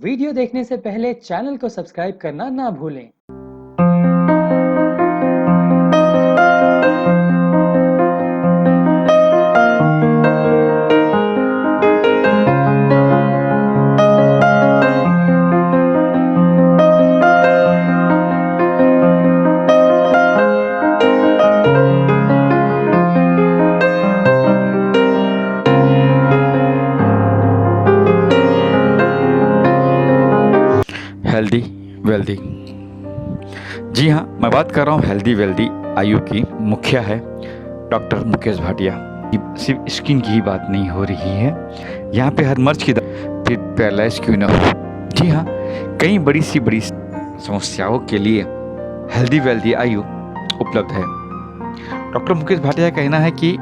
Video देखने से पहले चैनल को सब्सक्राइब करना ना भूलें। Healthy wealthy. जी हाँ, मैं बात कर रहा हूँ हेल्दी वेल्दी आयु की। मुखिया है डॉक्टर मुकेश भाटिया। सिर्फ स्किन की ही बात नहीं हो रही है, यहाँ पे हर मर्ज की फिर पैरालाइज क्यों ना हो। जी हाँ, कई बड़ी समस्याओं के लिए हेल्दी वेल्दी आयु उपलब्ध है। डॉक्टर मुकेश भाटिया का कहना है कि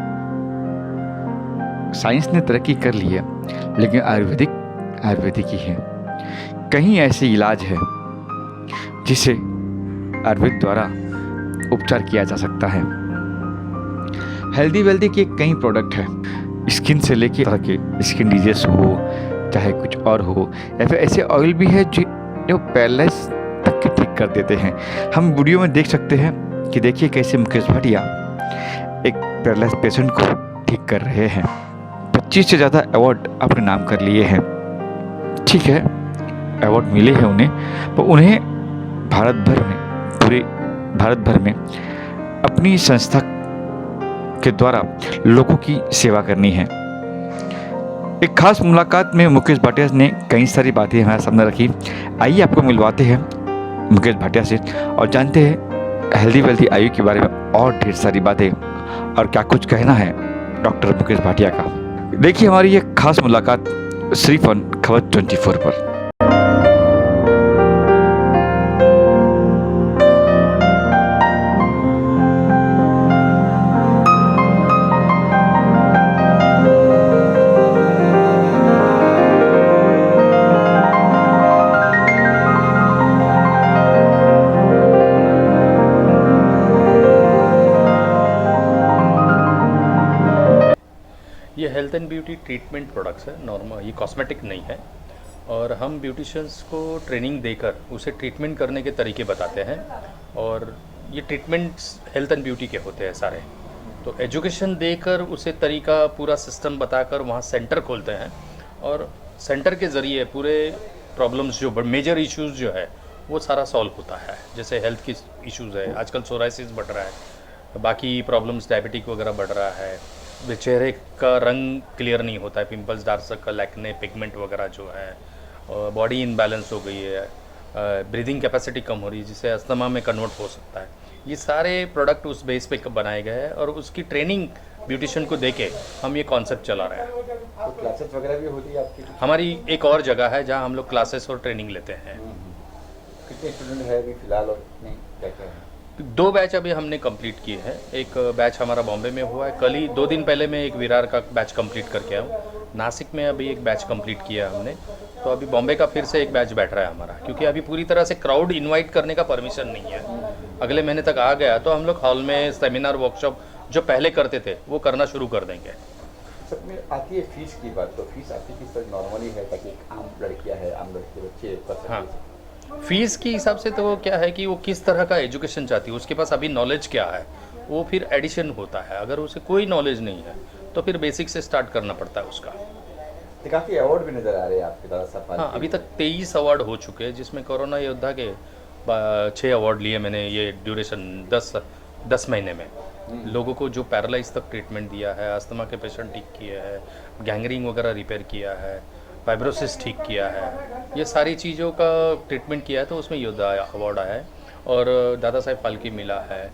साइंस ने तरक्की कर ली है, लेकिन आयुर्वेदिक ही है। कहीं ऐसे इलाज है जिसे आयुर्वेद द्वारा उपचार किया जा सकता है। हेल्दी वेल्दी के कई प्रोडक्ट हैं, स्किन से लेके तरह के स्किन डिजीज हो चाहे कुछ और हो, या फिर ऐसे ऑयल भी है जो पैरालाइज तक के ठीक कर देते हैं। हम वीडियो में देख सकते हैं कि देखिए कैसे मुकेश भाटिया एक पैरालाइज पेशेंट को ठीक कर रहे हैं। 25 से ज़्यादा अवार्ड अपने नाम कर लिए हैं। ठीक है, अवार्ड मिले हैं उन्हें, पर उन्हें पूरे भारत भर में अपनी संस्था के द्वारा लोगों की सेवा करनी है। एक खास मुलाकात में मुकेश भाटिया ने कई सारी बातें हमारे सामने रखी। आइए आपको मिलवाते हैं मुकेश भाटिया से और जानते हैं हेल्दी वेल्दी आयु के बारे में और ढेर सारी बातें और क्या कुछ कहना है डॉक्टर मुकेश भाटिया का। देखिए हमारी ये खास मुलाकात सिर्फ खबर 24 पर। ये health and beauty treatment products है, नॉर्मल, ये कॉस्मेटिक नहीं है। और हम ब्यूटिशियंस को ट्रेनिंग देकर उसे ट्रीटमेंट करने के तरीके बताते हैं। और ये ट्रीटमेंट्स हेल्थ एंड ब्यूटी के होते हैं सारे। तो एजुकेशन देकर उसे तरीका पूरा सिस्टम बताकर वहाँ सेंटर खोलते हैं और सेंटर के ज़रिए पूरे प्रॉब्लम्स जो मेजर इश्यूज़ जो है वो सारा सॉल्व होता है। जैसे हेल्थ की इश्यूज़ है, आजकल सोराइसिस बढ़ रहा है, बाकी प्रॉब्लम्स डायबिटिक वगैरह बढ़ रहा है, चेहरे का रंग क्लियर नहीं होता है, pimples, dark circle, acne, pigment वगैरह जो है, और बॉडी इनबैलेंस हो गई है, ब्रीदिंग कैपेसिटी कम हो रही है जिससे अस्थमा में कन्वर्ट हो सकता है। ये सारे प्रोडक्ट उस बेस पे बनाए गए हैं और उसकी ट्रेनिंग ब्यूटिशियन को देके हम ये कॉन्सेप्ट चला रहे हैं। तो क्लासेस वगैरह भी होती है आपकी? हमारी एक और जगह है जहाँ हम लोग क्लासेस और ट्रेनिंग लेते हैं। कितने स्टूडेंट है अभी फिलहाल और नहीं क्या क्या है? 2 बैच अभी हमने कंप्लीट किए हैं। एक बैच हमारा बॉम्बे में हुआ है, कल ही 2 दिन पहले मैं एक विरार का बैच कंप्लीट करके आया हूँ। नासिक में अभी एक बैच कंप्लीट किया है हमने। तो अभी बॉम्बे का फिर से एक बैच बैठ रहा है हमारा, क्योंकि अभी पूरी तरह से क्राउड इनवाइट करने का परमिशन नहीं है। अगले महीने तक आ गया तो हम लोग हॉल में सेमिनार वर्कशॉप जो पहले करते थे वो करना शुरू कर देंगे। सब में आती है फीस की बात, तो फीस आपकी किस तरह नॉर्मली है ताकि आम लड़कियाँ हैं, आम लड़के बच्चे कर सकें? हाँ, फीस के हिसाब से तो वो क्या है कि वो किस तरह का एजुकेशन चाहती है, उसके पास अभी नॉलेज क्या है, वो फिर एडिशन होता है। अगर उसे कोई नॉलेज नहीं है तो फिर बेसिक से स्टार्ट करना पड़ता है उसका। तो काफ़ी अवार्ड भी नज़र आ रहे हैं आपके दादा साहब। हाँ, अभी तक 23 अवार्ड हो चुके हैं, जिसमें कोरोना योद्धा के 6 अवार्ड लिए मैंने। ये ड्यूरेशन 10 महीने में लोगों को जो पैरालाइज तक ट्रीटमेंट दिया है, अस्थमा के पेशेंट ठीक किए हैं, गैंग्रीन वगैरह रिपेयर किया है, फाइब्रोसिस ठीक किया है, ये सारी चीज़ों का ट्रीटमेंट किया है, तो उसमें योद्धा अवार्ड आया है और दादा साहेब फाल्के मिला है।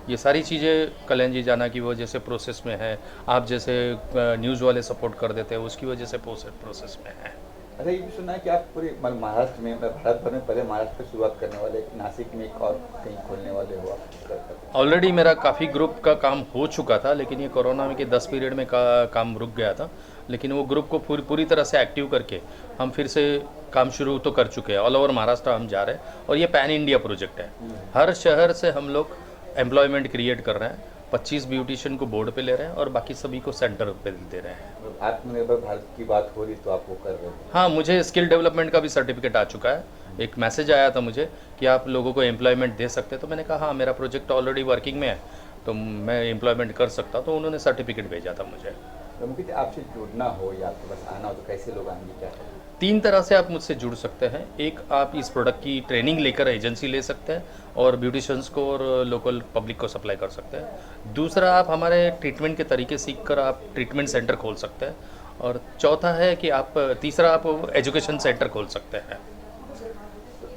ये सारी चीज़ें कल्याण जी जाना की वजह से प्रोसेस में है। आप जैसे न्यूज़ वाले सपोर्ट कर देते हैं उसकी वजह से प्रोसेस में है। अच्छा, ये भी सुना है कि आप पूरे महाराष्ट्र में, भारत भर में पहले महाराष्ट्र से शुरुआत करने वाले, नासिक में एक और कहीं खोलने वाले हो आप? ऑलरेडी मेरा काफ़ी ग्रुप का काम हो चुका था, लेकिन ये कोरोना में के 10 पीरियड में काम रुक गया था। लेकिन वो ग्रुप को पूरी तरह से एक्टिव करके हम फिर से काम शुरू तो कर चुके हैं। ऑल ओवर महाराष्ट्र हम जा रहे हैं और ये पैन इंडिया प्रोजेक्ट है। हर शहर से हम लोग एम्प्लॉयमेंट क्रिएट कर रहे हैं 25 ब्यूटिशियन को बोर्ड पे ले रहे हैं और बाकी सभी को सेंटर पे दे रहे हैं। आत्मनिर्भर भारत की बात हो रही तो आप वो कर रहे हैं। हाँ, मुझे स्किल डेवलपमेंट का भी सर्टिफिकेट आ चुका है। एक मैसेज आया था मुझे कि आप लोगों को एम्प्लॉयमेंट दे सकते हैं, तो मैंने कहा हाँ, मेरा प्रोजेक्ट ऑलरेडी वर्किंग में है तो मैं एम्प्लॉयमेंट कर सकता, तो उन्होंने सर्टिफिकेट भेजा था मुझे। तो मुझे आपसे जुड़ना हो या आपके पास आना हो तो कैसे लोग आएंगे, क्या करें? 3 तरह से आप मुझसे जुड़ सकते हैं। एक, आप इस प्रोडक्ट की ट्रेनिंग लेकर एजेंसी ले सकते हैं और ब्यूटिशियंस को और लोकल पब्लिक को सप्लाई कर सकते हैं। दूसरा, आप हमारे ट्रीटमेंट के तरीके सीख कर आप ट्रीटमेंट सेंटर खोल सकते हैं। और चौथा है कि तीसरा आप एजुकेशन सेंटर खोल सकते हैं।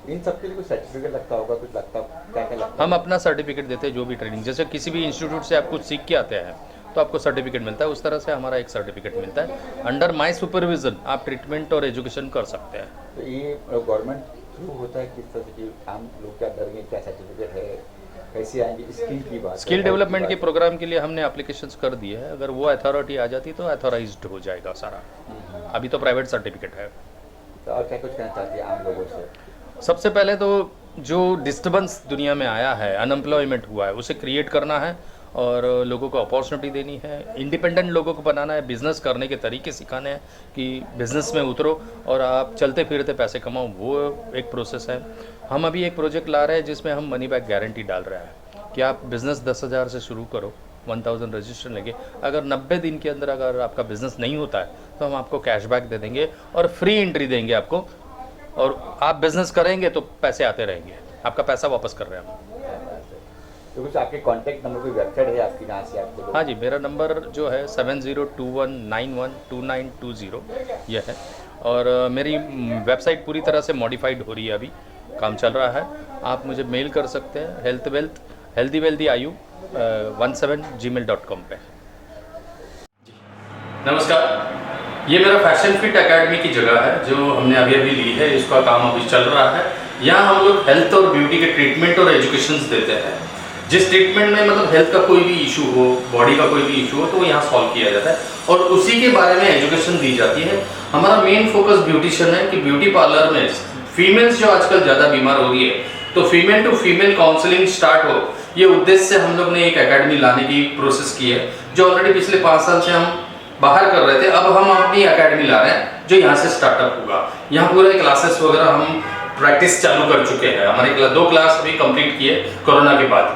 इन सब के लिए कुछ सर्टिफिकेट लगता होगा, कुछ लगता, क्या क्या लगता हम अपना सर्टिफिकेट देते हैं, जो भी ट्रेनिंग, जैसे किसी भी इंस्टीट्यूट से आप कुछ सीख के आते हैं तो आपको सर्टिफिकेट मिलता है, उस तरह से हमारा एक सर्टिफिकेट मिलता है। अंडर माय सुपरविजन आप ट्रीटमेंट और एजुकेशन कर सकते हैं। तो ये गवर्नमेंट थ्रू होता है किस तरह से कि आम लोग क्या करेंगे, क्या सर्टिफिकेट है, कैसे आएंगे, स्किल की बात, स्किल डेवलपमेंट के प्रोग्राम के लिए हमने एप्लीकेशंस कर दिए हैं। अगर वो अथॉरिटी आ जाती तो अथॉराइज्ड हो जाएगा सारा। अभी तो प्राइवेट सर्टिफिकेट है। तो और क्या कुछ कहना चाहती है आम लोगों से? सबसे पहले तो जो डिस्टर्बेंस दुनिया में आया है, अनएम्प्लॉयमेंट हुआ है, उसे क्रिएट करना है और लोगों को अपॉर्चुनिटी देनी है, इंडिपेंडेंट लोगों को बनाना है, बिज़नेस करने के तरीके सिखाने हैं कि बिज़नेस में उतरो और आप चलते फिरते पैसे कमाओ, वो एक प्रोसेस है। हम अभी एक प्रोजेक्ट ला रहे हैं जिसमें हम मनी बैक गारंटी डाल रहे हैं कि आप बिज़नेस 10,000 से शुरू करो, 1000 रजिस्ट्रेशन लेंगे। अगर 90 दिन के अंदर अगर आपका बिज़नेस नहीं होता है तो हम आपको कैशबैक दे देंगे और फ्री एंट्री देंगे आपको, और आप बिज़नेस करेंगे तो पैसे आते रहेंगे, आपका पैसा वापस कर रहे हैं हम। तो कुछ आपके कांटेक्ट नंबर, कोई वेबसाइट है आपकी जहाँ से आपको लोग? हाँ जी, मेरा नंबर जो है 7021912920 ये है। और मेरी वेबसाइट पूरी तरह से मॉडिफाइड हो रही है, अभी काम चल रहा है। आप मुझे मेल कर सकते हैं healthywealthyu17@gmail.com पे। नमस्कार, ये मेरा फैशन फिट एकेडमी की जगह है जो हमने अभी ली है, इसका काम अभी चल रहा है। यहाँ हम लोग हेल्थ और ब्यूटी के ट्रीटमेंट और एजुकेशंस देते हैं। जिस ट्रीटमेंट में मतलब हेल्थ का कोई भी इशू हो, बॉडी का कोई भी इशू हो, तो वो यहाँ सॉल्व किया जाता है और उसी के बारे में एजुकेशन दी जाती है। हमारा मेन फोकस ब्यूटिशियन है कि ब्यूटी पार्लर में फीमेल्स जो आजकल ज़्यादा बीमार हो रही है तो female to female counselling start हो, ये उद्देश्य से हम लोग ने एक एकेडमी लाने की प्रोसेस की है, जो ऑलरेडी पिछले 5 साल से हम बाहर कर रहे थे। अब हम अपनी एकेडमी ला रहे हैं जो यहाँ से स्टार्टअप होगा। यहाँ पूरे क्लासेस वगैरह हम प्रैक्टिस चालू कर चुके हैं। हमारे 2 क्लास अभी कंप्लीट किए कोरोना के बाद,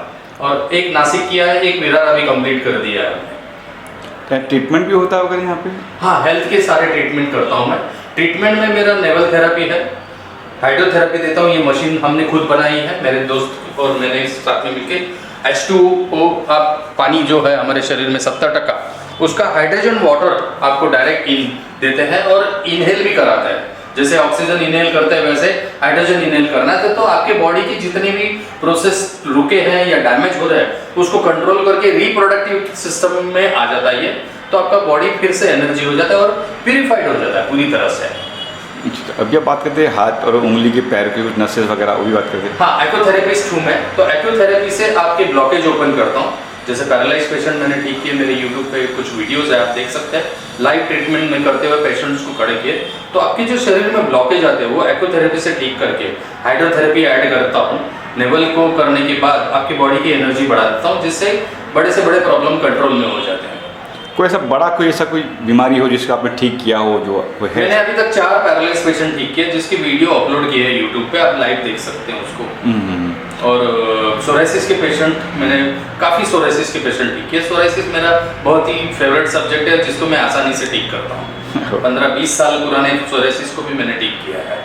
और एक नासिक किया है, एक विरार अभी कंप्लीट कर दिया है। क्या ट्रीटमेंट भी होता होगा यहाँ पे? हाँ, हेल्थ के सारे ट्रीटमेंट करता हूँ मैं। ट्रीटमेंट में मेरा नेवल थेरेपी है, हाइड्रोथेरेपी देता हूँ। ये मशीन हमने खुद बनाई है, मेरे दोस्त और मैंने साथ में मिलकर। H2O आप पानी जो है हमारे शरीर में 70%, उसका हाइड्रोजन वाटर आपको डायरेक्ट इन देते हैं और इनहेल भी कराते हैं। जैसे ऑक्सीजन इनहेल करते हैं वैसे हाइड्रोजन इनहेल करना है तो आपके बॉडी की जितनी भी प्रोसेस रुके हैं या डैमेज हो रहे हैं उसको कंट्रोल करके रिप्रोडक्टिव सिस्टम में आ जाता है ये, तो आपका बॉडी फिर से एनर्जी हो जाता है और प्यूरिफाइड हो जाता है पूरी तरह से। अभी आप बात करते हैं हाथ और उंगली के पैर के कुछ नसेस वगैरह, वो भी बात करते हैं। हाँ, एक्योथेरेपिस्ट हूँ मैं, तो एक्योथेरेपी से आपके ब्लॉकेज ओपन करता हूँ। जैसे पैरालाइज पेशेंट मैंने ठीक किए, मेरे यूट्यूब पे कुछ वीडियोस है, आप देख सकते हैं। लाइव ट्रीटमेंट में करते हुए पेशेंट्स को खड़े किए तो आपके जो शरीर में ब्लॉकेज आते हैं वो एक्योथेरेपी से ठीक करके हाइड्रोथेरेपी ऐड करता हूँ। नेवल को करने के बाद आपकी बॉडी की एनर्जी बढ़ा देता हूँ, जिससे बड़े से बड़े प्रॉब्लम कंट्रोल में हो जाते हैं। कोई ऐसा कोई बीमारी हो जिसको आपने ठीक किया हो जो है? मैंने अभी तक 4 पैरालाइज पेशेंट ठीक किए जिसकी वीडियो अपलोड की है यूट्यूब पे, आप लाइव देख सकते हैं उसको। और सोराइसिस के पेशेंट मैंने काफ़ी सोराइसिस के पेशेंट ठीक किए। सोराइसिस मेरा बहुत ही फेवरेट सब्जेक्ट है जिसको मैं आसानी से ठीक करता हूँ। 15-20 साल पुराने सोराइसिस को भी मैंने ठीक किया है।